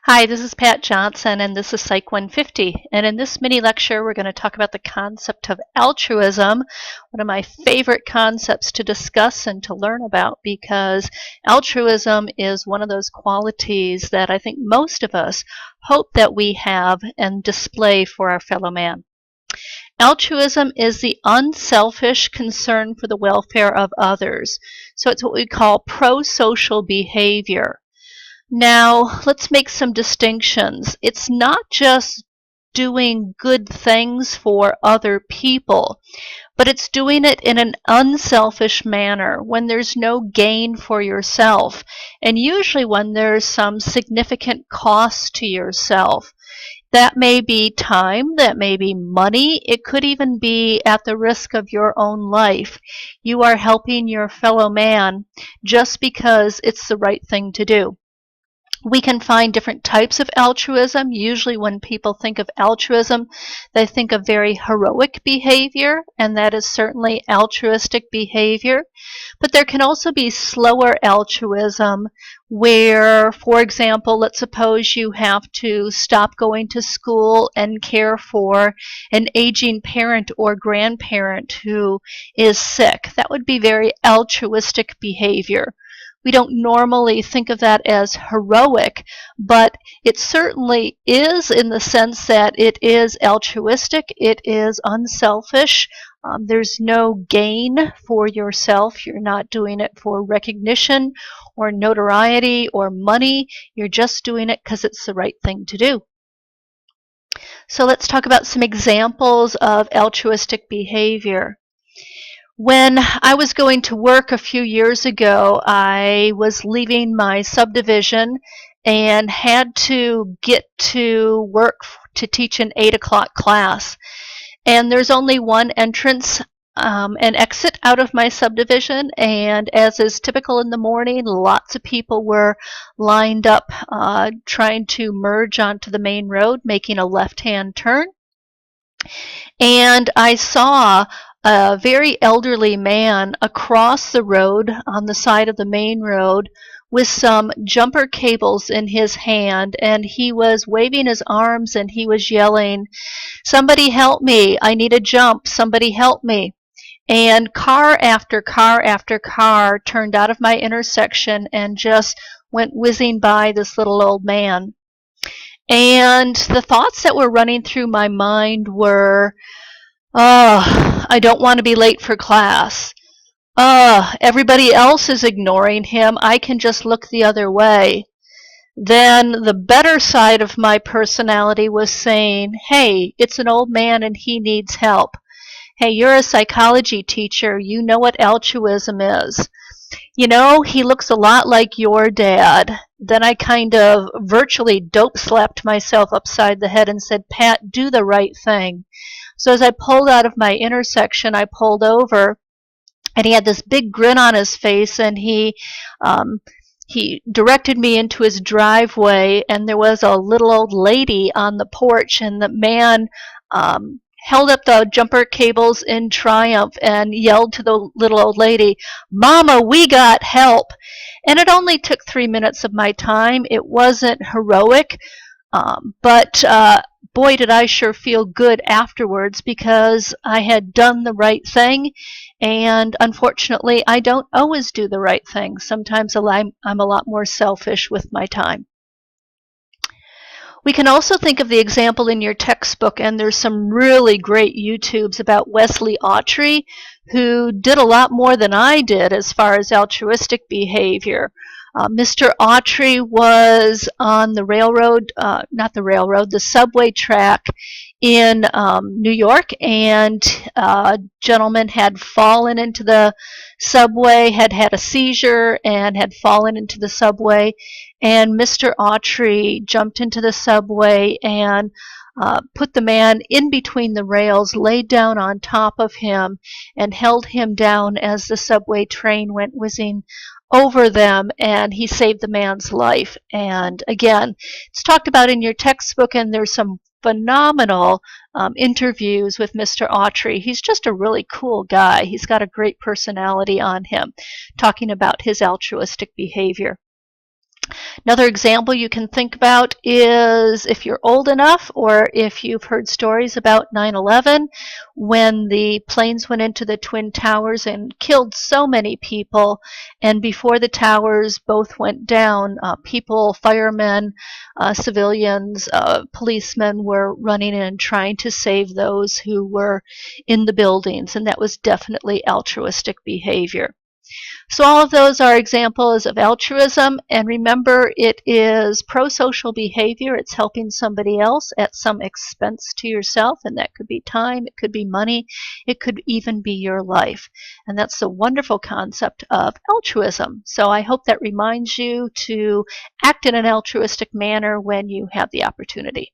Hi, this is Pat Johnson, and this is Psych 150. And in this mini lecture, we're going to talk about the concept of altruism, one of my favorite concepts to discuss and to learn about, because altruism is one of those qualities that I think most of us hope that we have and display for our fellow man. Altruism is the unselfish concern for the welfare of others. So it's what we call pro-social behavior. Now, let's make some distinctions. It's not just doing good things for other people, but it's doing it in an unselfish manner when there's no gain for yourself, and usually when there's some significant cost to yourself. That may be time, that may be money, it could even be at the risk of your own life. You are helping your fellow man just because it's the right thing to do. We can find different types of altruism. Usually when people think of altruism, they think of very heroic behavior, and that is certainly altruistic behavior. But there can also be slower altruism where, for example, let's suppose you have to stop going to school and care for an aging parent or grandparent who is sick. That would be very altruistic behavior. We don't normally think of that as heroic, but it certainly is in the sense that it is altruistic, it is unselfish. There's no gain for yourself. You're not doing it for recognition or notoriety or money. You're just doing it because it's the right thing to do. So let's talk about some examples of altruistic behavior. When I was going to work a few years ago, I was leaving my subdivision and had to get to work to teach an 8 o'clock class. And there's only one entrance and exit out of my subdivision, and as is typical in the morning, lots of people were lined up trying to merge onto the main road, making a left-hand turn. And I saw a very elderly man across the road on the side of the main road with some jumper cables in his hand, and he was waving his arms and he was yelling, "Somebody help me, I need a jump, somebody help me." And car after car after car turned out of my intersection and just went whizzing by this little old man. And the thoughts that were running through my mind were, oh, I don't want to be late for class. Everybody else is ignoring him. I can just look the other way. Then the better side of my personality was saying, hey, it's an old man and he needs help. Hey, you're a psychology teacher. You know what altruism is. You know, he looks a lot like your dad. Then I kind of virtually dope slapped myself upside the head and said, Pat, do the right thing. So as I pulled out of my intersection, I pulled over, and he had this big grin on his face, and he directed me into his driveway, and there was a little old lady on the porch, and the man held up the jumper cables in triumph and yelled to the little old lady, "Mama, we got help." And it only took 3 minutes of my time. It wasn't heroic, but boy, did I sure feel good afterwards because I had done the right thing. And unfortunately, I don't always do the right thing. Sometimes I'm a lot more selfish with my time. We can also think of the example in your textbook, and there's some really great YouTubes about Wesley Autry, who did a lot more than I did as far as altruistic behavior. Mr. Autry was on the railroad, the subway track in New York, and a gentleman had fallen into the subway, had had a seizure, and had fallen into the subway. And Mr. Autry jumped into the subway and put the man in between the rails, laid down on top of him, and held him down as the subway train went whizzing over them, and he saved the man's life. And again, it's talked about in your textbook, and there's some phenomenal interviews with Mr. Autry. He's just a really cool guy. He's got a great personality on him, talking about his altruistic behavior. Another example you can think about is if you're old enough or if you've heard stories about 9/11 when the planes went into the Twin Towers and killed so many people. And before the towers both went down, people, firemen, civilians, policemen were running in trying to save those who were in the buildings. And that was definitely altruistic behavior. So all of those are examples of altruism, and remember, it is pro-social behavior. It's helping somebody else at some expense to yourself, and that could be time, it could be money, it could even be your life. And that's the wonderful concept of altruism. So I hope that reminds you to act in an altruistic manner when you have the opportunity.